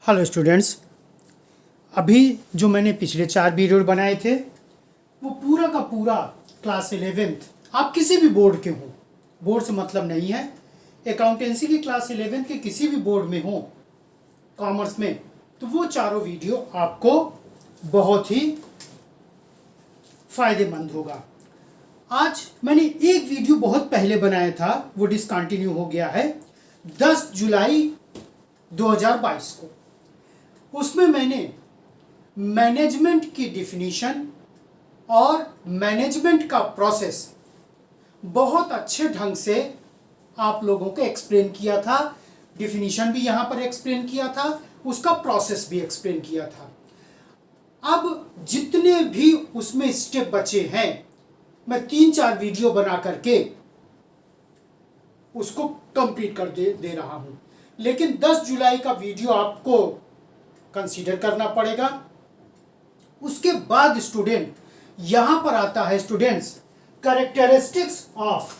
Hello students, अभी जो मैंने पिछले 4 वीडियो बनाए थे वो पूरा का पूरा क्लास 11th, आप किसी भी बोर्ड के हों, बोर्ड से मतलब नहीं है, अकाउंटेंसी की क्लास 11th के किसी भी बोर्ड में हो, कॉमर्स में, तो वो चारों वीडियो आपको बहुत ही फायदेमंद होगा। आज मैंने एक वीडियो बहुत पहले बनाया था, वो डिसकंटिन्यू हो गया है 10 जुलाई 2022 को। उसमें मैंने मैनेजमेंट की डिफिनीशन और मैनेजमेंट का प्रोसेस बहुत अच्छे ढंग से आप लोगों को एक्सप्लेन किया था। डिफिनीशन भी यहाँ पर एक्सप्लेन किया था, उसका प्रोसेस भी एक्सप्लेन किया था। अब जितने भी उसमें स्टेप बचे हैं, मैं 3-4 वीडियो बना करके उसको कंप्लीट कर दे रहा हूँ। लेकिन 10 जुलाई का वीडियो आपको कंसीडर करना पड़ेगा। उसके बाद स्टूडेंट यहां पर आता है स्टूडेंट्स कैरेक्टरिस्टिक्स ऑफ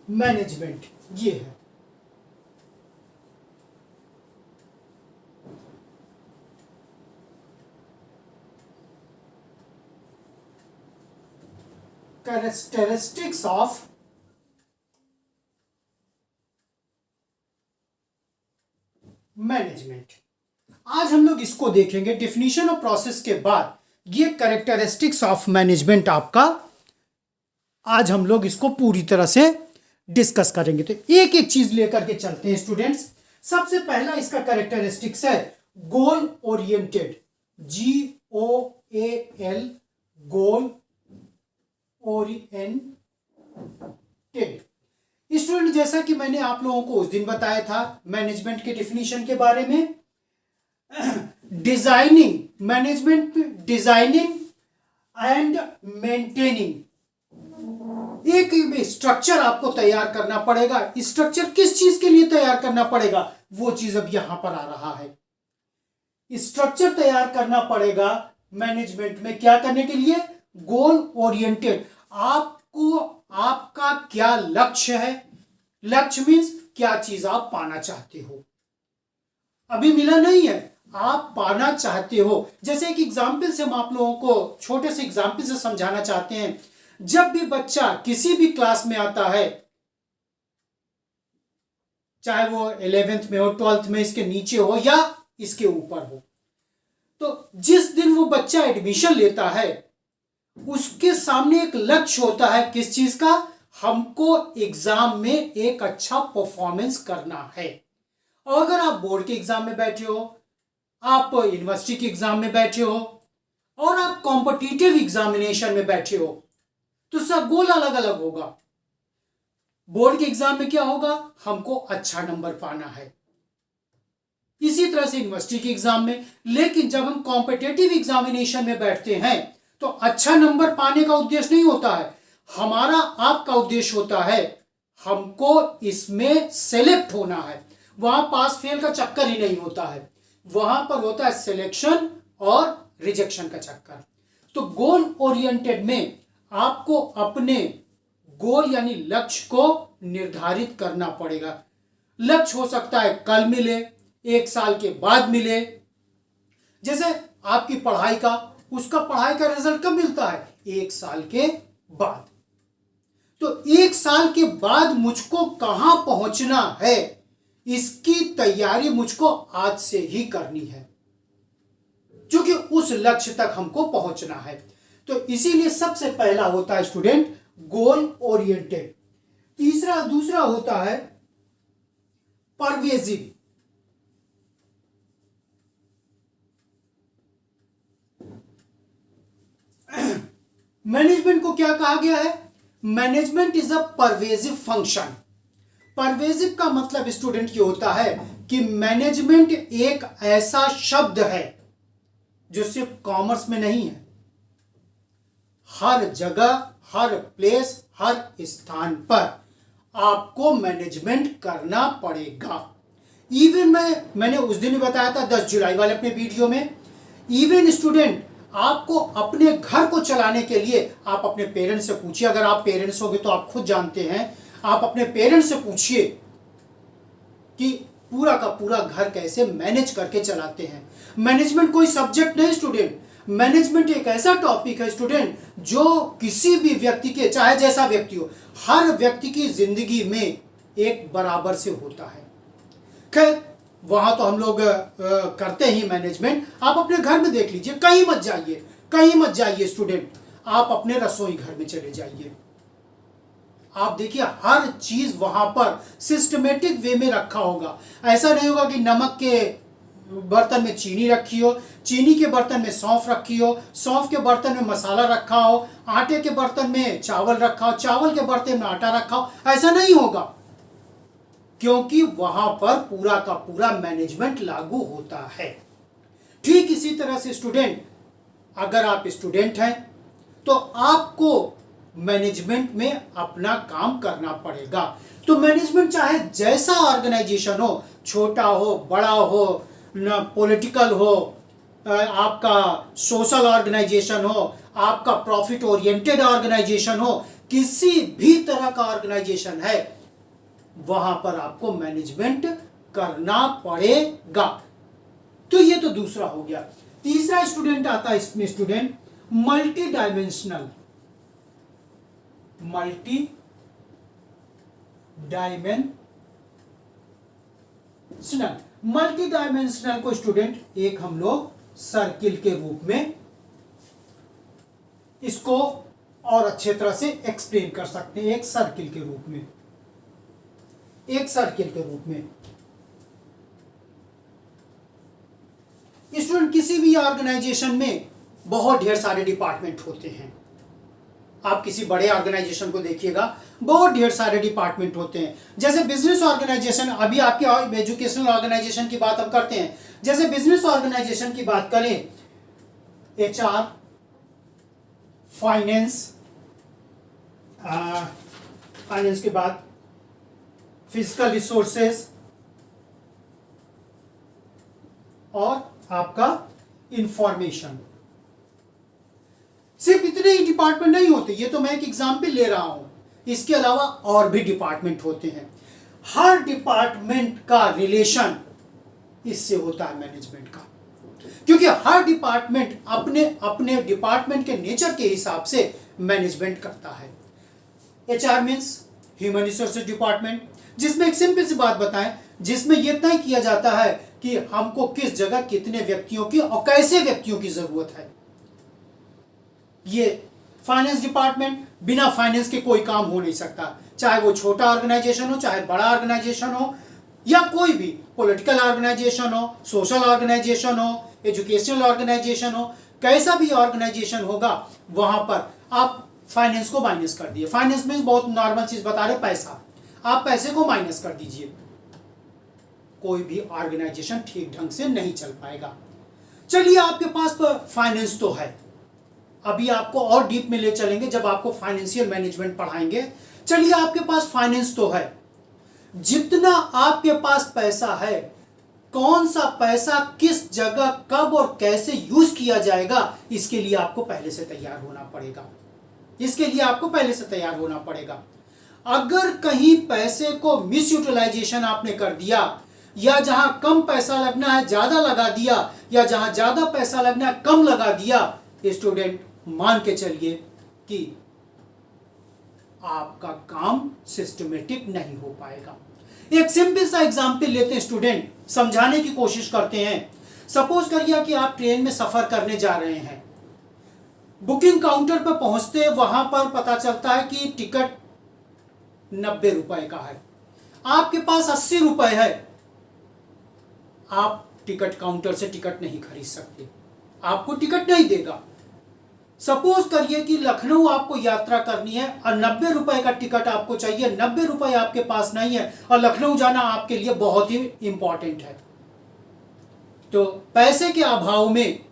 मैनेजमेंट। ये है कैरेक्टरिस्टिक्स ऑफ मैनेजमेंट। आज हम लोग इसको देखेंगे। डिफिनीशन और प्रोसेस के बाद ये कैरेक्टरिस्टिक्स ऑफ मैनेजमेंट आपका आज हम लोग इसको पूरी तरह से डिस्कस करेंगे। तो एक एक चीज लेकर के चलते हैं स्टूडेंट्स। सबसे पहला इसका कैरेक्टरिस्टिक्स है goal oriented, GOAL, goal oriented. Student जैसा कि मैंने आप लोगों को उस दिन बताया था मैनेजमेंट के डिफिनीशन के बारे में, designing, management designing and maintaining, एक स्ट्रक्चर आपको तैयार करना पड़ेगा। स्ट्रक्चर किस चीज के लिए तैयार करना पड़ेगा, वो चीज अब यहां पर आ रहा है। स्ट्रक्चर तैयार करना पड़ेगा मैनेजमेंट में, क्या करने के लिए? Goal oriented. आपको आपका क्या लक्ष्य है? लक्ष्य मीन्स क्या चीज आप पाना चाहते हो, अभी मिला नहीं है, आप पाना चाहते हो। जैसे एक एग्जाम्पल से हम आप लोगों को छोटे से एग्जाम्पल से समझाना चाहते हैं। जब भी बच्चा किसी भी क्लास में आता है, चाहे वो 11th में हो, 12th में, इसके नीचे हो या इसके ऊपर हो, तो जिस दिन वो बच्चा एडमिशन लेता है उसके सामने एक लक्ष्य होता है। किस चीज का? हमको एग्जाम में एक अच्छा परफॉर्मेंस करना है। और अगर आप बोर्ड के एग्जाम में बैठे हो, आप यूनिवर्सिटी के एग्जाम में बैठे हो और आप कॉम्पिटिटिव एग्जामिनेशन में बैठे हो, तो सब गोल अलग अलग होगा। बोर्ड के एग्जाम में क्या होगा? हमको अच्छा नंबर पाना है, इसी तरह से यूनिवर्सिटी के एग्जाम में। लेकिन जब हम कॉम्पिटिटिव एग्जामिनेशन में बैठते हैं तो अच्छा नंबर पाने का उद्देश्य नहीं होता है, हमारा आपका उद्देश्य होता है हमको इसमें सेलेक्ट होना है। वहां पास फेल का चक्कर ही नहीं होता है, वहां पर होता है सिलेक्शन और रिजेक्शन का चक्कर। तो गोल ओरिएंटेड में आपको अपने गोल यानी लक्ष्य को निर्धारित करना पड़ेगा। लक्ष्य हो सकता है कल मिले, 1 साल के बाद मिले। जैसे आपकी पढ़ाई का, उसका पढ़ाई का रिजल्ट कब मिलता है? 1 साल के बाद। तो 1 साल के बाद मुझको कहां पहुंचना है, इसकी तैयारी मुझको आज से ही करनी है, क्योंकि उस लक्ष्य तक हमको पहुंचना है। तो इसीलिए सबसे पहला होता है स्टूडेंट गोल ओरिएंटेड। दूसरा होता है परवेजिव। मैनेजमेंट को क्या कहा गया है? Management is a pervasive function. Pervasive का मतलब स्टूडेंट ये होता है कि मैनेजमेंट एक ऐसा शब्द है जो सिर्फ कॉमर्स में नहीं है, हर जगह, हर प्लेस, हर स्थान पर आपको मैनेजमेंट करना पड़ेगा। इवन मैंने उस दिन भी बताया था 10 जुलाई वाले अपने वीडियो में, इवन स्टूडेंट आपको अपने घर को चलाने के लिए आप अपने पेरेंट्स से पूछिए। अगर आप पेरेंट्स होंगे तो आप खुद जानते हैं, आप अपने पेरेंट्स से पूछिए कि पूरा का पूरा घर कैसे मैनेज करके चलाते हैं। मैनेजमेंट कोई सब्जेक्ट नहीं स्टूडेंट, मैनेजमेंट एक ऐसा टॉपिक है स्टूडेंट जो किसी भी व्यक्ति के, चाहे जैसा व्यक्ति हो, हर व्यक्ति की जिंदगी में एक बराबर से होता है। खैर वहां तो हम लोग करते ही मैनेजमेंट। आप अपने घर में देख लीजिए, कहीं मत जाइए, कहीं मत जाइए स्टूडेंट, आप अपने रसोई घर में चले जाइए। आप देखिए हर चीज वहां पर सिस्टमेटिक वे में रखा होगा। ऐसा नहीं होगा कि नमक के बर्तन में चीनी रखी हो, चीनी के बर्तन में सौंफ रखी हो, सौंफ के बर्तन में मसाला रखा हो, आटे के बर्तन में चावल रखा हो, चावल के बर्तन में आटा रखा हो। ऐसा नहीं होगा, क्योंकि वहां पर पूरा का पूरा मैनेजमेंट लागू होता है। ठीक इसी तरह से स्टूडेंट, अगर आप स्टूडेंट हैं तो आपको मैनेजमेंट में अपना काम करना पड़ेगा। तो मैनेजमेंट चाहे जैसा ऑर्गेनाइजेशन हो, छोटा हो, बड़ा हो, पॉलिटिकल हो, आपका सोशल ऑर्गेनाइजेशन हो, आपका प्रॉफिट ओरिएंटेड ऑर्गेनाइजेशन हो, किसी भी तरह का ऑर्गेनाइजेशन है, वहां पर आपको मैनेजमेंट करना पड़ेगा। तो ये तो दूसरा हो गया। तीसरा स्टूडेंट आता है इसमें student multi dimensional. Multi dimensional को स्टूडेंट एक हम लोग सर्किल के रूप में इसको और अच्छे तरह से एक्सप्लेन कर सकते हैं। एक सर्किल के रूप में, एक सर्किल के रूप में स्टूडेंट, किसी भी ऑर्गेनाइजेशन में बहुत ढेर सारे डिपार्टमेंट होते हैं। आप किसी बड़े ऑर्गेनाइजेशन को देखिएगा, बहुत ढेर सारे डिपार्टमेंट होते हैं। जैसे बिजनेस ऑर्गेनाइजेशन, अभी आपके एजुकेशनल ऑर्गेनाइजेशन की बात हम करते हैं। जैसे बिजनेस ऑर्गेनाइजेशन की बात करें, HR, फाइनेंस के बाद फिजिकल रिसोर्सेज और आपका इंफॉर्मेशन। सिर्फ इतने ही डिपार्टमेंट नहीं होते, ये तो मैं एक एग्जाम्पल ले रहा हूं। इसके अलावा और भी डिपार्टमेंट होते हैं। हर डिपार्टमेंट का रिलेशन इससे होता है मैनेजमेंट का, क्योंकि हर डिपार्टमेंट अपने अपने डिपार्टमेंट के नेचर के हिसाब से मैनेजमेंट करता है। HR means human resources department, जिसमें एक सिंपल सी बात बताएं, जिसमें यह तय किया जाता है कि हमको किस जगह कितने व्यक्तियों की और कैसे व्यक्तियों की जरूरत है। ये फाइनेंस डिपार्टमेंट, बिना फाइनेंस के कोई काम हो नहीं सकता, चाहे वो छोटा ऑर्गेनाइजेशन हो, चाहे बड़ा ऑर्गेनाइजेशन हो, या कोई भी पॉलिटिकल ऑर्गेनाइजेशन हो, सोशल ऑर्गेनाइजेशन हो, एजुकेशनल ऑर्गेनाइजेशन हो, कैसा भी ऑर्गेनाइजेशन होगा, वहां पर आप फाइनेंस को माइनस कर दिए। फाइनेंस में बहुत नॉर्मल चीज बता रहे, पैसा, आप पैसे को माइनस कर दीजिए, कोई भी ऑर्गेनाइजेशन ठीक ढंग से नहीं चल पाएगा। चलिए आपके पास फाइनेंस तो है, अभी आपको और डीप में ले चलेंगे जब आपको फाइनेंशियल मैनेजमेंट पढ़ाएंगे। चलिए आपके पास फाइनेंस तो है, जितना आपके पास पैसा है, कौन सा पैसा किस जगह कब और कैसे यूज किया जाएगा, इसके लिए आपको पहले से तैयार होना पड़ेगा। इसके लिए आपको पहले से तैयार होना पड़ेगा। अगर कहीं पैसे को मिस यूटिलाइजेशन आपने कर दिया, या जहां कम पैसा लगना है ज्यादा लगा दिया, या जहां ज्यादा पैसा लगना है कम लगा दिया, स्टूडेंट मान के चलिए कि आपका काम सिस्टमेटिक नहीं हो पाएगा। एक सिंपल सा एग्जांपल लेते हैं स्टूडेंट, समझाने की कोशिश करते हैं। सपोज करिए कि आप ट्रेन में सफर करने जा रहे हैं, बुकिंग काउंटर पर पहुंचते वहां पर पता चलता है कि टिकट 90 रुपए का है, आपके पास 80 रुपए है, आप टिकट काउंटर से टिकट नहीं खरीद सकते, आपको टिकट नहीं देगा। सपोज करिए कि लखनऊ आपको यात्रा करनी है और 90 रुपए का टिकट आपको चाहिए, 90 रुपए आपके पास नहीं है और लखनऊ जाना आपके लिए बहुत ही इंपॉर्टेंट है, तो पैसे के अभाव में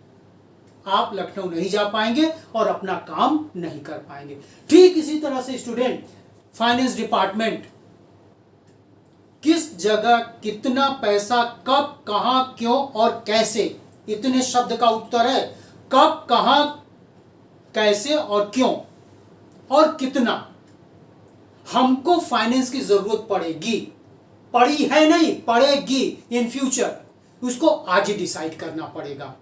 आप लखनऊ नहीं जा पाएंगे और अपना काम नहीं कर पाएंगे। ठीक इसी तरह से स्टूडेंट, फाइनेंस डिपार्टमेंट किस जगह कितना पैसा कब कहां क्यों और कैसे, इतने शब्द का उत्तर है, कब कहां कैसे और क्यों और कितना हमको फाइनेंस की जरूरत पड़ेगी, पढ़ी है नहीं, पढ़ेगी इन फ्यूचर, उसको आज ही डिसाइड करना पड़ेगा।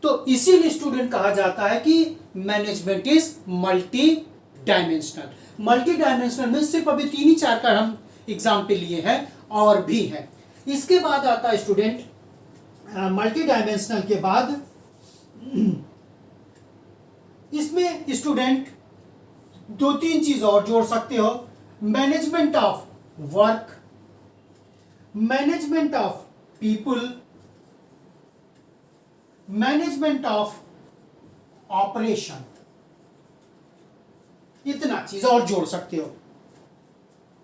तो इसीलिए स्टूडेंट कहा जाता है कि management is multi dimensional. Multi dimensional में सिर्फ अभी 3 ही 4 का हम एग्जाम्पल लिए हैं, और भी है। इसके बाद आता है स्टूडेंट मल्टी डायमेंशनल के बाद इसमें स्टूडेंट 2-3 चीज और जोड़ सकते हो। Management of work, management of people, management of operation, इतना चीज और जोड़ सकते हो।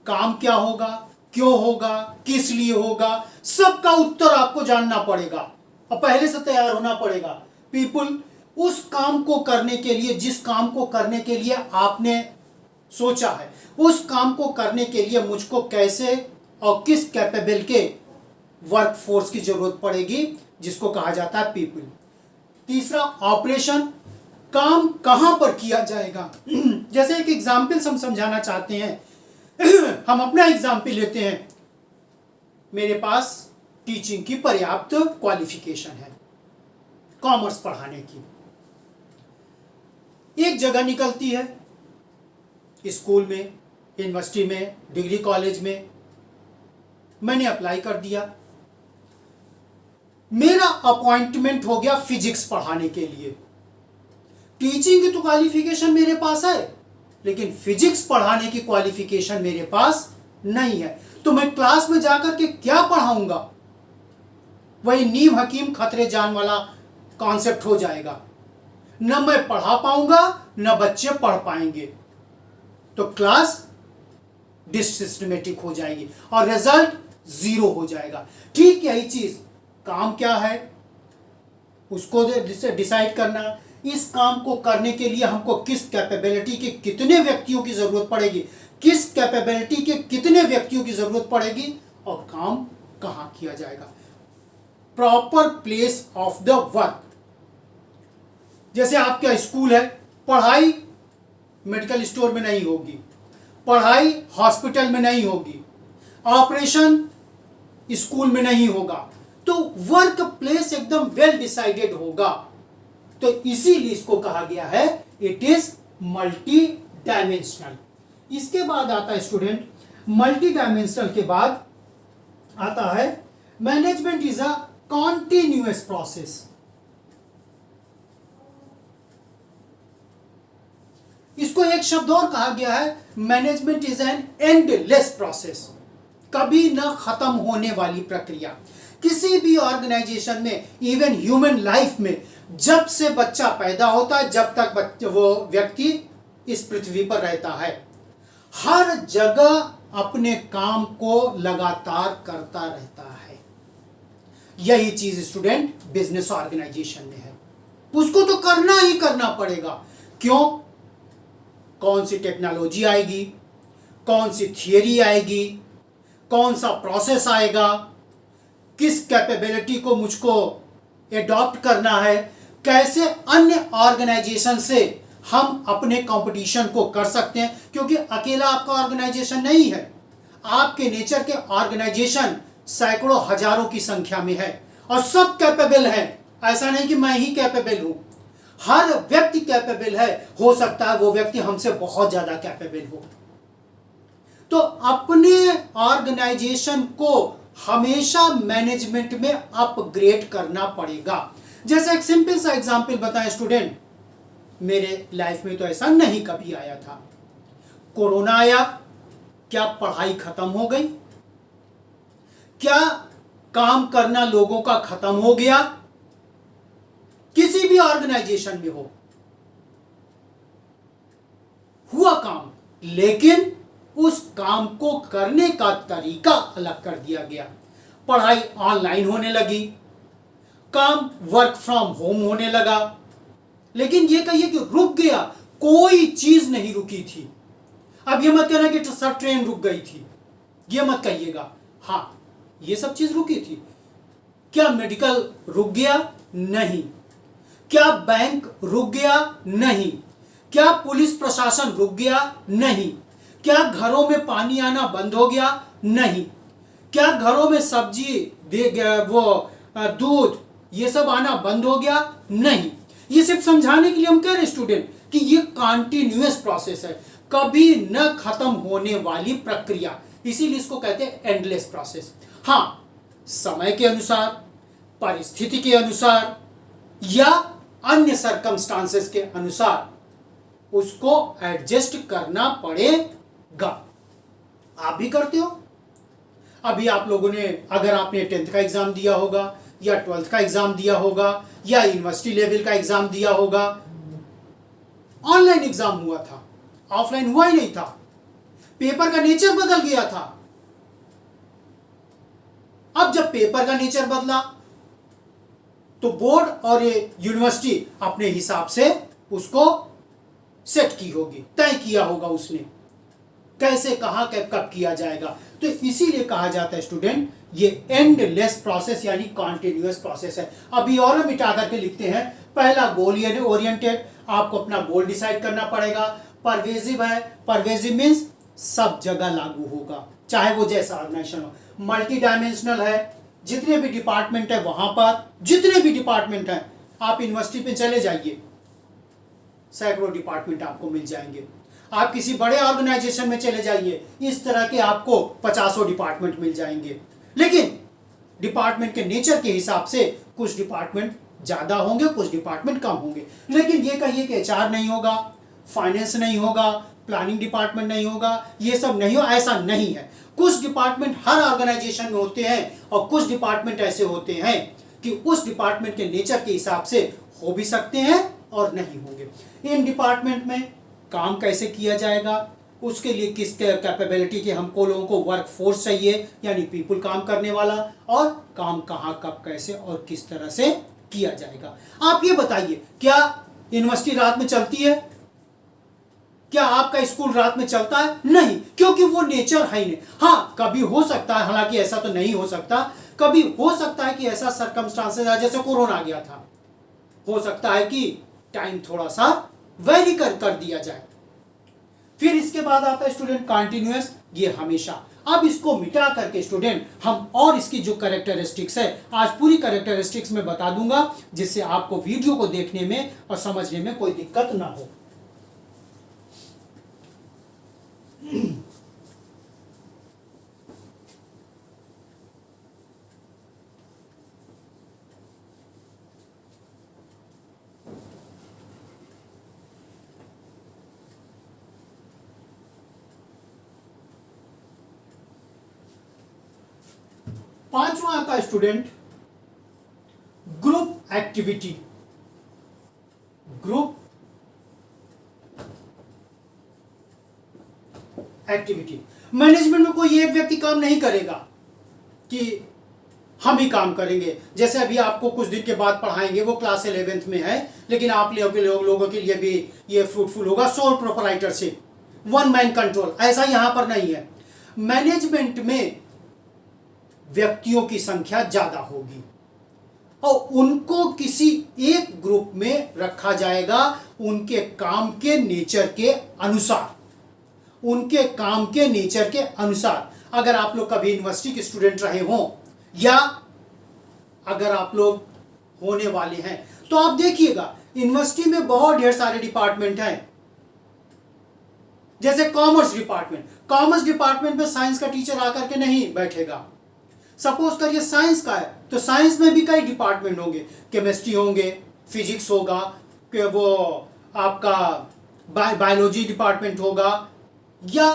काम क्या होगा, क्यों होगा, किस लिए होगा, सबका उत्तर आपको जानना पड़ेगा और पहले से तैयार होना पड़ेगा। पीपुल, उस काम को करने के लिए, जिस काम को करने के लिए आपने सोचा है, उस काम को करने के लिए मुझको कैसे और किस कैपेबल के वर्क फोर्स की जरूरत पड़ेगी, जिसको कहा जाता है पीपल। तीसरा ऑपरेशन, काम कहां पर किया जाएगा। जैसे एक एग्जाम्पल हम समझाना चाहते हैं, हम अपना एग्जाम्पल लेते हैं। मेरे पास टीचिंग की पर्याप्त क्वालिफिकेशन है, कॉमर्स पढ़ाने की। एक जगह निकलती है, स्कूल में, यूनिवर्सिटी में, डिग्री कॉलेज में, मैंने अप्लाई कर दिया। मेरा अपॉइंटमेंट हो गया फिजिक्स पढ़ाने के लिए। टीचिंग की तो क्वालिफिकेशन मेरे पास है, लेकिन फिजिक्स पढ़ाने की क्वालिफिकेशन मेरे पास नहीं है। तो मैं क्लास में जाकर के क्या पढ़ाऊंगा? वही नीम हकीम खतरे जान वाला कॉन्सेप्ट हो जाएगा। न मैं पढ़ा पाऊंगा, न बच्चे पढ़ पाएंगे। तो क्लास डिसिस्टमेटिक हो जाएगी और रिजल्ट 0 हो जाएगा। ठीक यही चीज, काम क्या है उसको डिसाइड करना। इस काम को करने के लिए हमको किस कैपेबिलिटी के कितने व्यक्तियों की जरूरत पड़ेगी, किस कैपेबिलिटी के कितने व्यक्तियों की जरूरत पड़ेगी, और काम कहां किया जाएगा। Proper place of the work. जैसे आपका स्कूल है, पढ़ाई मेडिकल स्टोर में नहीं होगी, पढ़ाई हॉस्पिटल में नहीं होगी, ऑपरेशन स्कूल में नहीं होगा। तो वर्क प्लेस एकदम वेल डिसाइडेड होगा। तो इसीलिए इसको कहा गया है इट इज मल्टी डायमेंशनल। इसके बाद आता है स्टूडेंट, मल्टी डायमेंशनल के बाद आता है management is a continuous process. इसको एक शब्द और कहा गया है, management is an endless process, कभी ना खत्म होने वाली प्रक्रिया। किसी भी ऑर्गेनाइजेशन में, इवन ह्यूमन लाइफ में, जब से बच्चा पैदा होता है, जब तक वो व्यक्ति इस पृथ्वी पर रहता है, हर जगह अपने काम को लगातार करता रहता है। यही चीज स्टूडेंट बिजनेस ऑर्गेनाइजेशन में है, उसको तो करना ही करना पड़ेगा। क्यों? कौन सी टेक्नोलॉजी आएगी, कौन सी थियरी आएगी, कौन सा प्रोसेस आएगा, किस कैपेबिलिटी को मुझको एडॉप्ट करना है, कैसे अन्य ऑर्गेनाइजेशन से हम अपने कंपटीशन को कर सकते हैं। क्योंकि अकेला आपका ऑर्गेनाइजेशन नहीं है, आपके नेचर के ऑर्गेनाइजेशन सैकड़ों हजारों की संख्या में है और सब कैपेबल है। ऐसा नहीं कि मैं ही कैपेबल हूं, हर व्यक्ति कैपेबल है। हो सकता है वो व्यक्ति हमसे बहुत ज्यादा कैपेबल हो। तो अपने ऑर्गेनाइजेशन को हमेशा मैनेजमेंट में अपग्रेड करना पड़ेगा। जैसे एक सिंपल सा एग्जांपल बताएं स्टूडेंट, मेरे लाइफ में तो ऐसा नहीं कभी आया था। कोरोना आया, क्या पढ़ाई खत्म हो गई? क्या काम करना लोगों का खत्म हो गया? किसी भी ऑर्गेनाइजेशन में हो, हुआ काम, लेकिन उस काम को करने का तरीका अलग कर दिया गया। पढ़ाई ऑनलाइन होने लगी, काम वर्क फ्रॉम होम होने लगा। लेकिन ये कहिए कि रुक गया, कोई चीज नहीं रुकी थी। अब ये मत कहना कि सर ट्रेन रुक गई थी, ये मत कहिएगा। हाँ, ये सब चीज रुकी थी। क्या मेडिकल रुक गया? नहीं। क्या बैंक रुक गया? नहीं। क्या पुलिस प्रशासन रुक गया? नहीं। क्या घरों में पानी आना बंद हो गया? नहीं। क्या घरों में सब्जी दे गया वो दूध ये सब आना बंद हो गया? नहीं। ये सिर्फ समझाने के लिए हम कह रहे स्टूडेंट कि ये कॉन्टिन्यूअस प्रोसेस है, कभी न खत्म होने वाली प्रक्रिया, इसीलिए इसको कहते हैं एंडलेस प्रोसेस। हाँ, समय के अनुसार, परिस्थिति के अनुसार या अन्य सर्कमस्टांसेस के अनुसार उसको एडजस्ट करना पड़ेगा। आप भी करते हो। अभी आप लोगों ने, अगर आपने 10th का एग्जाम दिया होगा या 12th का एग्जाम दिया होगा या यूनिवर्सिटी लेवल का एग्जाम दिया होगा, ऑनलाइन एग्जाम हुआ था, ऑफलाइन हुआ ही नहीं था, पेपर का नेचर बदल गया था। अब जब पेपर का नेचर बदला तो बोर्ड और ये यूनिवर्सिटी अपने हिसाब से उसको सेट की होगी, तय किया होगा उसने कैसे, कहां, कब किया जाएगा। तो इसीलिए कहा जाता है स्टूडेंट ये एंडलेस प्रोसेस यानी कॉन्टिन्यूअस प्रोसेस है। अभी और मिटा करके लिखते हैं। पहला गोल ओरिएंटेड, आपको अपना गोल डिसाइड करना पड़ेगा। परवेजिव है, परवेजिव मीन्स सब जगह लागू होगा, चाहे वो जैसा ऑर्गेनाइजेशन हो। मल्टी डायमेंशनल है, जितने भी डिपार्टमेंट है वहां पर, जितने भी डिपार्टमेंट है, आप यूनिवर्सिटी पे चले जाइए, सैकड़ों डिपार्टमेंट आपको मिल जाएंगे। आप किसी बड़े ऑर्गेनाइजेशन में चले जाइए, इस तरह के आपको 50 डिपार्टमेंट मिल जाएंगे। लेकिन डिपार्टमेंट के नेचर के हिसाब से कुछ डिपार्टमेंट ज्यादा होंगे, कुछ डिपार्टमेंट कम होंगे। लेकिन ये कहिए कि एचआर नहीं होगा, फाइनेंस नहीं होगा, प्लानिंग डिपार्टमेंट नहीं होगा, ये सब नहीं हो, ऐसा नहीं है। कुछ डिपार्टमेंट हर ऑर्गेनाइजेशन में होते हैं और कुछ डिपार्टमेंट ऐसे होते हैं कि उस डिपार्टमेंट के नेचर के हिसाब से हो भी सकते हैं और नहीं होंगे। इन डिपार्टमेंट में काम कैसे किया जाएगा, उसके लिए किस कैपेबिलिटी के हमको लोगों को वर्क फोर्स चाहिए, यानी पीपल काम करने वाला, और काम कहाँ, कब, कैसे और किस तरह से किया जाएगा। आप ये बताइए, क्या यूनिवर्सिटी रात में चलती है? क्या आपका स्कूल रात में चलता है? नहीं, क्योंकि वो नेचर है ही नहीं। हाँ, कभी हो सकता है, हालांकि ऐसा तो नहीं हो सकता, कभी हो सकता है कि ऐसा सर्कमस्टांसेस है जैसे कोरोना आ गया था, हो सकता है कि टाइम थोड़ा सा वेरी कर दिया जाए। फिर इसके बाद आता है स्टूडेंट कॉन्टिन्यूअस, ये हमेशा। अब इसको मिटा करके स्टूडेंट हम और इसकी जो कैरेक्टरिस्टिक्स है, आज पूरी कैरेक्टरिस्टिक्स में बता दूंगा, जिससे आपको वीडियो को देखने में और समझने में कोई दिक्कत ना हो। पांचवा आता है student group activity. Group activity management में कोई एक व्यक्ति काम नहीं करेगा कि हम ही काम करेंगे। जैसे अभी आपको कुछ दिन के बाद पढ़ाएंगे, वो क्लास 11th में है, लेकिन आप लोगों के लिए भी ये फ्रूटफुल होगा, sole proprietorship, one man control. ऐसा यहां पर नहीं है। मैनेजमेंट में व्यक्तियों की संख्या ज्यादा होगी और उनको किसी एक ग्रुप में रखा जाएगा, उनके काम के नेचर के अनुसार, उनके काम के नेचर के अनुसार। अगर आप लोग कभी यूनिवर्सिटी के स्टूडेंट रहे हों या अगर आप लोग होने वाले हैं, तो आप देखिएगा यूनिवर्सिटी में बहुत ढेर सारे डिपार्टमेंट हैं। जैसे कॉमर्स डिपार्टमेंट, कॉमर्स डिपार्टमेंट में साइंस का टीचर आकर के नहीं बैठेगा। सपोज करिए साइंस का है, तो साइंस में भी कई डिपार्टमेंट होंगे, केमिस्ट्री होंगे, फिजिक्स होगा, कि वो आपका बायोलॉजी डिपार्टमेंट होगा या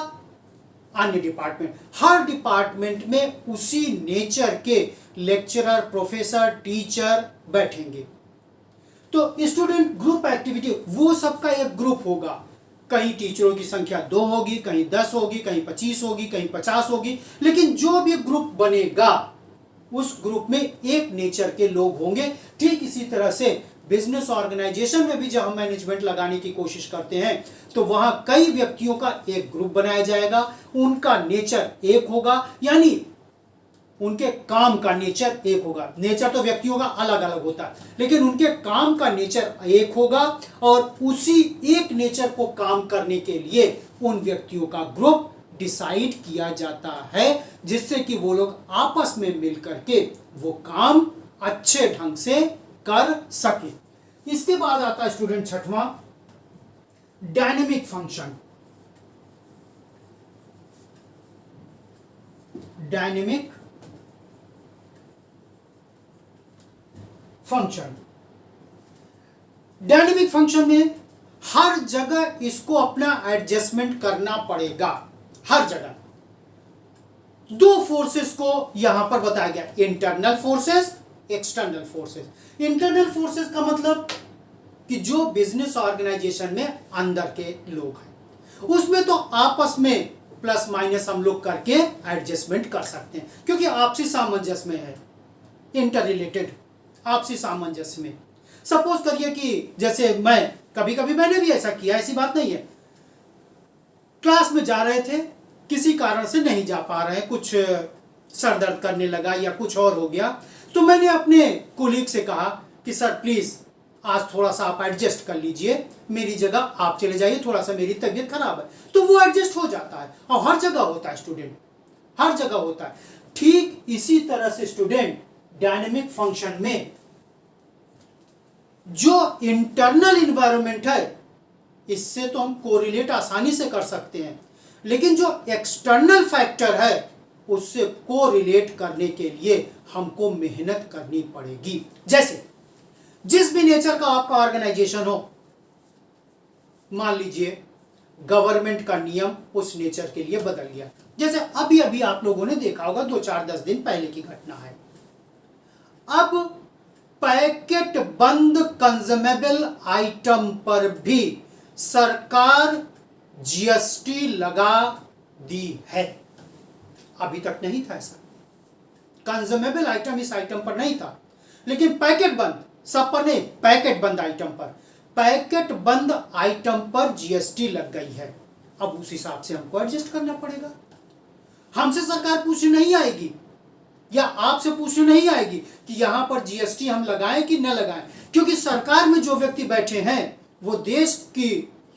अन्य डिपार्टमेंट। हर डिपार्टमेंट में उसी नेचर के लेक्चरर, प्रोफेसर, टीचर बैठेंगे। तो स्टूडेंट ग्रुप एक्टिविटी, वो सबका एक ग्रुप होगा। कहीं टीचरों की संख्या 2 होगी, कहीं 10 होगी, कहीं 25 होगी, कहीं 50 होगी, लेकिन जो भी ग्रुप बनेगा उस ग्रुप में एक नेचर के लोग होंगे। ठीक इसी तरह से बिजनेस ऑर्गेनाइजेशन में भी जब हम मैनेजमेंट लगाने की कोशिश करते हैं तो वहां कई व्यक्तियों का एक ग्रुप बनाया जाएगा, उनका नेचर एक होगा, यानी उनके काम का नेचर एक होगा। नेचर तो व्यक्तियों का अलग अलग होता है, लेकिन उनके काम का नेचर एक होगा और उसी एक नेचर को काम करने के लिए उन व्यक्तियों का ग्रुप डिसाइड किया जाता है, जिससे कि वो लोग आपस में मिल करके वो काम अच्छे ढंग से कर सके। इसके बाद आता है स्टूडेंट छठवां, dynamic function. Dynamic function, dynamic function में हर जगह इसको अपना एडजस्टमेंट करना पड़ेगा। हर जगह दो फोर्सेस को यहां पर बताया गया, internal forces, external forces. Internal forces का मतलब कि जो बिजनेस ऑर्गेनाइजेशन में अंदर के लोग हैं, उसमें तो आपस में प्लस माइनस हम लोग करके एडजस्टमेंट कर सकते हैं, क्योंकि आपसी सामंजस्य में है, इंटर रिलेटेड आपसी सामंजस्य में। सपोज करिए कि जैसे मैं कभी कभी मैंने भी ऐसा किया, ऐसी बात नहीं है, क्लास में जा रहे थे, किसी कारण से नहीं जा पा रहे, कुछ सर दर्द करने लगा या कुछ और हो गया, तो मैंने अपने कोलीग से कहा कि सर प्लीज आज थोड़ा सा आप एडजस्ट कर लीजिए, मेरी जगह आप चले जाइए, थोड़ा सा मेरी तबीयत खराब है। तो वो एडजस्ट हो जाता है, और हर जगह होता है स्टूडेंट, हर जगह होता है। ठीक इसी तरह से स्टूडेंट डायनेमिक फंक्शन में जो इंटरनल इन्वायरमेंट है, इससे तो हम कोरिलेट आसानी से कर सकते हैं, लेकिन जो एक्सटर्नल फैक्टर है उससे कोरिलेट करने के लिए हमको मेहनत करनी पड़ेगी। जैसे जिस भी नेचर का आपका ऑर्गेनाइजेशन हो, मान लीजिए गवर्नमेंट का नियम उस नेचर के लिए बदल गया, जैसे अभी अभी आप लोगों ने देखा होगा, 2-4-10 दिन पहले की घटना है। अब पैकेट बंद कंज्यूमेबल आइटम पर भी सरकार जीएसटी लगा दी है। अभी तक नहीं था ऐसा, कंज्यूमेबल आइटम इस आइटम पर नहीं था, लेकिन पैकेट बंद सब पर नहीं, पैकेट बंद आइटम पर, पैकेट बंद आइटम पर जीएसटी लग गई है। अब उस हिसाब से हमको एडजस्ट करना पड़ेगा। हमसे सरकार पूछने नहीं आएगी या आपसे पूछने नहीं आएगी कि यहां पर जीएसटी हम लगाएं कि न लगाएं, क्योंकि सरकार में जो व्यक्ति बैठे हैं वो देश की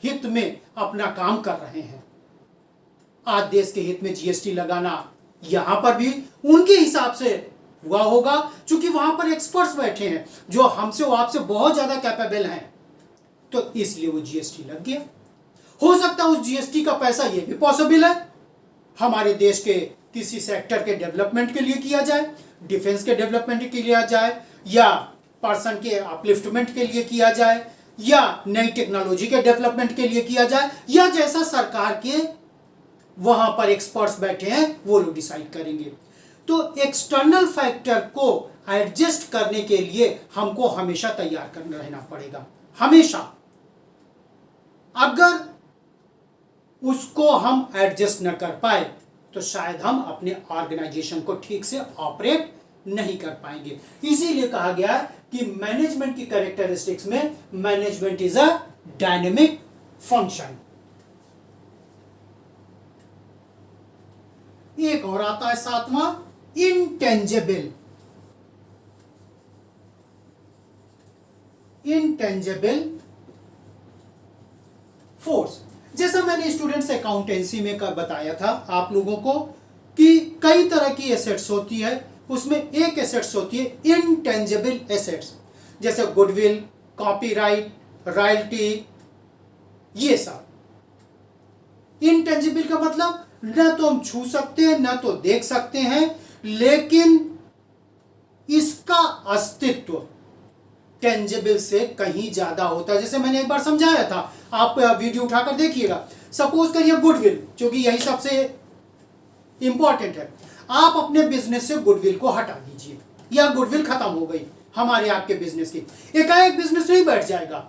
हित में अपना काम कर रहे हैं। आज देश के हित में जीएसटी लगाना यहां पर भी उनके हिसाब से हुआ होगा, क्योंकि वहां पर एक्सपर्ट्स बैठे हैं जो हमसे वो आपसे बहुत ज्यादा कैपेबल हैं, तो इसलिए वो जीएसटी लग गया। हो सकता है उस जीएसटी का पैसा ये भी पॉसिबल है हमारे देश के किसी सेक्टर के डेवलपमेंट के लिए किया जाए, डिफेंस के डेवलपमेंट के लिए किया जाए, या पर्सन के अपलिफ्टमेंट के लिए किया जाए, या नई टेक्नोलॉजी के डेवलपमेंट के लिए किया जाए, या जैसा सरकार के वहां पर एक्सपर्ट्स बैठे हैं वो लोग डिसाइड करेंगे। तो एक्सटर्नल फैक्टर को एडजस्ट करने के लिए हमको हमेशा तैयार करना रहना पड़ेगा, हमेशा। अगर उसको हम एडजस्ट न कर पाए तो शायद हम अपने ऑर्गेनाइजेशन को ठीक से ऑपरेट नहीं कर पाएंगे। इसीलिए कहा गया कि मैनेजमेंट की कैरेक्टरिस्टिक्स में management is a dynamic function. एक और आता है सातवां, इंटेंजिबल। इंटेंजिबल फोर्स, जैसा मैंने स्टूडेंट्स अकाउंटेंसी में का बताया था आप लोगों को कि कई तरह की एसेट्स होती है, उसमें एक एसेट्स होती है इंटेंजिबल एसेट्स, जैसे गुडविल, कॉपीराइट, रॉयल्टी, ये सब। इंटेंजिबल का मतलब न तो हम छू सकते हैं न तो देख सकते हैं, लेकिन इसका अस्तित्व टेंजिबल से कहीं ज्यादा होता है। जैसे मैंने एक बार समझाया था, आप वीडियो उठाकर देखिएगा। सपोज करिए गुडविल, क्योंकि यही सबसे इंपॉर्टेंट है, आप अपने बिजनेस से गुडविल को हटा दीजिए या गुडविल खत्म हो गई हमारे आपके बिजनेस की, एकाएक बिजनेस नहीं बैठ जाएगा,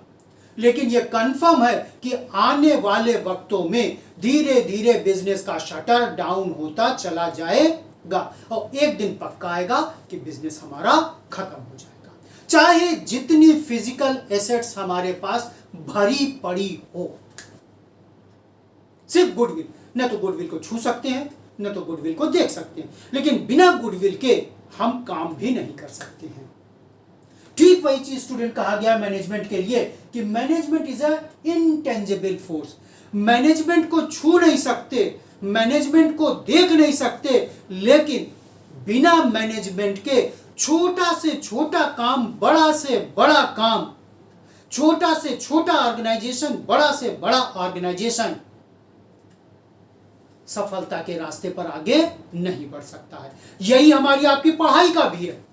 लेकिन यह कंफर्म है कि आने वाले वक्तों में धीरे धीरे बिजनेस का शटर डाउन होता चला जाएगा और एक दिन पक्का आएगा कि बिजनेस हमारा खत्म हो जाएगा, चाहे जितनी फिजिकल एसेट्स हमारे पास भरी पड़ी हो। सिर्फ गुडविल, न तो गुडविल को छू सकते हैं न तो गुडविल को देख सकते हैं, लेकिन बिना गुडविल के हम काम भी नहीं कर सकते हैं। ठीक वही चीज स्टूडेंट कहा गया मैनेजमेंट के लिए कि management is a intangible force. Management को छू नहीं सकते, मैनेजमेंट को देख नहीं सकते, लेकिन बिना मैनेजमेंट के छोटा से छोटा काम, बड़ा से बड़ा काम, छोटा से छोटा ऑर्गेनाइजेशन, बड़ा से बड़ा ऑर्गेनाइजेशन सफलता के रास्ते पर आगे नहीं बढ़ सकता है। यही हमारी आपकी पढ़ाई का भी है।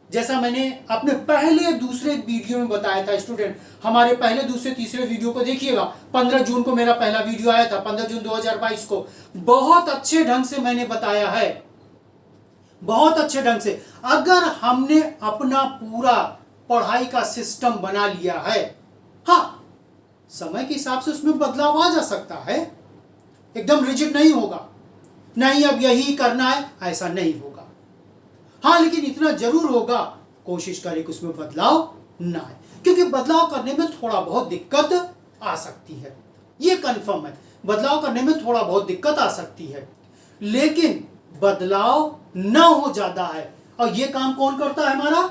जैसा मैंने अपने पहले दूसरे वीडियो में बताया था स्टूडेंट, हमारे पहले दूसरे तीसरे वीडियो को देखिएगा। 15 जून को मेरा पहला वीडियो आया था, 15 जून 2022 को। बहुत अच्छे ढंग से मैंने बताया है, बहुत अच्छे ढंग से। अगर हमने अपना पूरा पढ़ाई का सिस्टम बना लिया है, हाँ, समय के हिसाब से उसमें बदलाव आ जा सकता है, एकदम रिजिड नहीं होगा, नहीं अब यही करना है ऐसा नहीं होगा। हाँ, लेकिन इतना जरूर होगा, कोशिश करें कि उसमें बदलाव ना आए, क्योंकि बदलाव करने में थोड़ा बहुत दिक्कत आ सकती है, ये कंफर्म है। बदलाव करने में थोड़ा बहुत दिक्कत आ सकती है, लेकिन बदलाव ना हो ज्यादा है। और ये काम कौन करता है? हमारा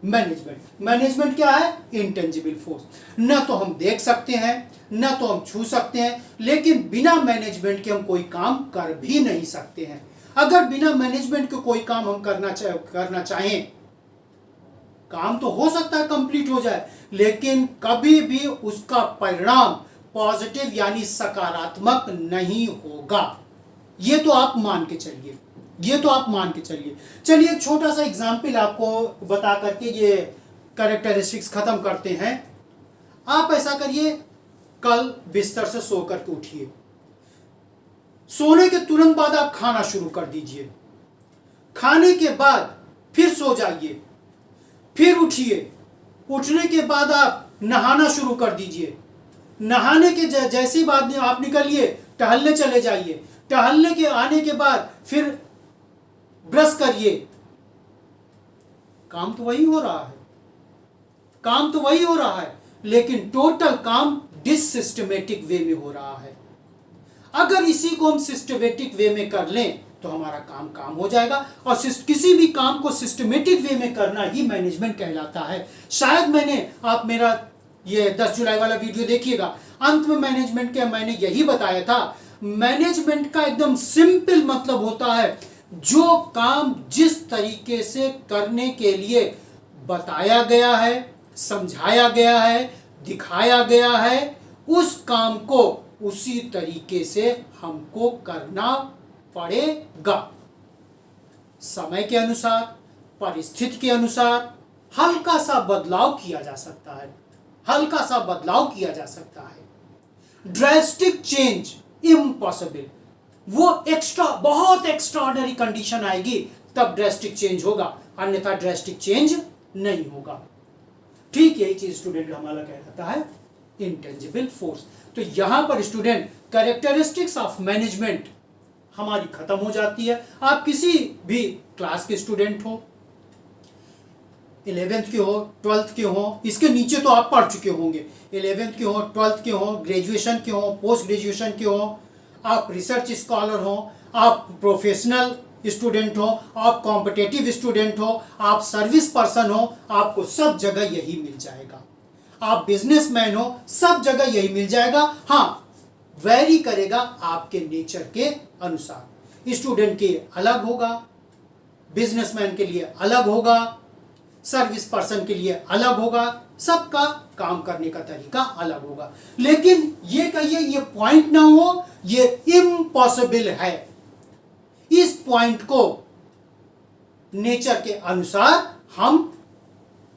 मैनेजमेंट। मैनेजमेंट क्या है? Intangible force. न तो हम देख सकते हैं, न तो हम छू सकते हैं, लेकिन बिना मैनेजमेंट के हम कोई काम कर भी नहीं सकते हैं। अगर बिना मैनेजमेंट के कोई काम हम करना चाहें, काम तो हो सकता है कंप्लीट हो जाए, लेकिन कभी भी उसका परिणाम पॉजिटिव यानी सकारात्मक नहीं होगा। ये तो आप मान के चलिए, ये तो आप मान के चलिए। चलिए एक छोटा सा एग्जाम्पल आपको बता करके ये कैरेक्टरिस्टिक्स खत्म करते हैं। आप ऐसा करिए, कल बिस्तर से सो करके उठिए, सोने के तुरंत बाद आप खाना शुरू कर दीजिए, खाने के बाद फिर सो जाइए, फिर उठिए, उठने के बाद आप नहाना शुरू कर दीजिए, नहाने के जैसी बाद आप निकलिए, टहलने चले जाइए, टहलने के आने के बाद फिर ब्रश करिए। काम तो वही हो रहा है, काम तो वही हो रहा है, लेकिन टोटल काम डिससिस्टमेटिक वे में हो रहा है। अगर इसी को हम सिस्टमेटिक वे में कर लें तो हमारा काम हो जाएगा। और किसी भी काम को सिस्टमेटिक वे में करना ही मैनेजमेंट कहलाता है। शायद आप मेरा ये 10 जुलाई वाला वीडियो देखिएगा, अंत में मैनेजमेंट के मैंने यही बताया था। मैनेजमेंट का एकदम सिंपल मतलब होता है, जो काम जिस तरीके से करने के लिए बताया गया है, समझाया गया है, दिखाया गया है, उस काम को उसी तरीके से हमको करना पड़ेगा। समय के अनुसार, परिस्थिति के अनुसार हल्का सा बदलाव किया जा सकता है, हल्का सा बदलाव किया जा सकता है। Drastic change impossible. वो बहुत एक्स्ट्राऑर्डिनरी कंडीशन आएगी तब ड्रास्टिक चेंज होगा, अन्यथा ड्रास्टिक चेंज नहीं होगा। ठीक यही चीज स्टूडेंट हमारा कहता है इंटेंजिबल फोर्स। तो यहां पर स्टूडेंट कैरेक्टरिस्टिक्स ऑफ मैनेजमेंट हमारी खत्म हो जाती है। आप किसी भी क्लास के स्टूडेंट हो, 11th के हो, 12th के हो, इसके नीचे तो आप पढ़ चुके होंगे, 11th के हो, 12th के हो, ग्रेजुएशन के हो, पोस्ट ग्रेजुएशन के हो, आप रिसर्च स्कॉलर हो, आप प्रोफेशनल स्टूडेंट हो, आप कॉम्पिटिटिव स्टूडेंट हो, आप सर्विस पर्सन हो, आपको सब जगह यही मिल जाएगा। आप बिजनेसमैन हो, सब जगह यही मिल जाएगा। हाँ, वैरी करेगा आपके नेचर के अनुसार। स्टूडेंट के अलग होगा, बिजनेसमैन के लिए अलग होगा, सर्विस पर्सन के लिए अलग होगा, सबका काम करने का तरीका अलग होगा। लेकिन ये कहिए ये पॉइंट ना हो, ये इम्पॉसिबल है। इस पॉइंट को नेचर के अनुसार हम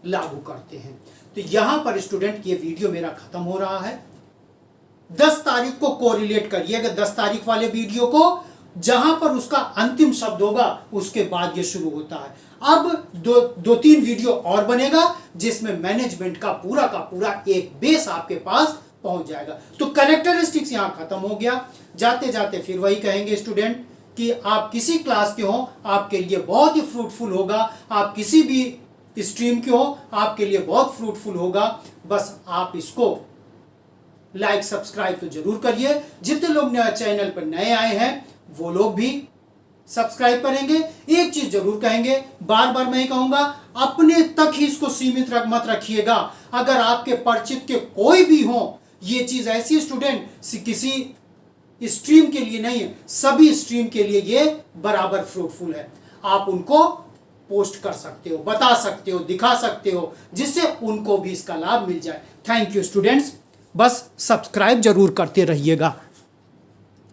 लागू करते हैं। तो यहां पर स्टूडेंट ये वीडियो मेरा खत्म हो रहा है। 10 तारीख को कोरिलेट करिएगा 10 तारीख वाले वीडियो को, जहां पर उसका अंतिम शब्द होगा उसके बाद ये शुरू होता है। अब दो तीन वीडियो और बनेगा जिसमें मैनेजमेंट का पूरा एक बेस आपके पास पहुंच जाएगा। तो कैरेक्टरिस्टिक्स यहां खत्म हो गया। जाते जाते फिर वही कहेंगे स्टूडेंट कि आप किसी क्लास के हो आपके लिए बहुत ही फ्रूटफुल होगा, आप किसी भी स्ट्रीम के हो आपके लिए बहुत फ्रूटफुल होगा। बस आप इसको लाइक सब्सक्राइब तो जरूर करिए। जितने लोग नया चैनल पर नए आए हैं वो लोग भी सब्सक्राइब करेंगे। एक चीज जरूर कहेंगे, बार बार मैं कहूंगा, अपने तक ही इसको सीमित मत रखिएगा। अगर आपके परिचित के कोई भी हो, ये चीज ऐसी स्टूडेंट किसी स्ट्रीम के लिए नहीं है, सभी स्ट्रीम के लिए ये बराबर फ्रूटफुल है। आप उनको पोस्ट कर सकते हो, बता सकते हो, दिखा सकते हो, जिससे उनको भी इसका लाभ मिल जाए। थैंक यू स्टूडेंट्स, बस सब्सक्राइब जरूर करते रहिएगा।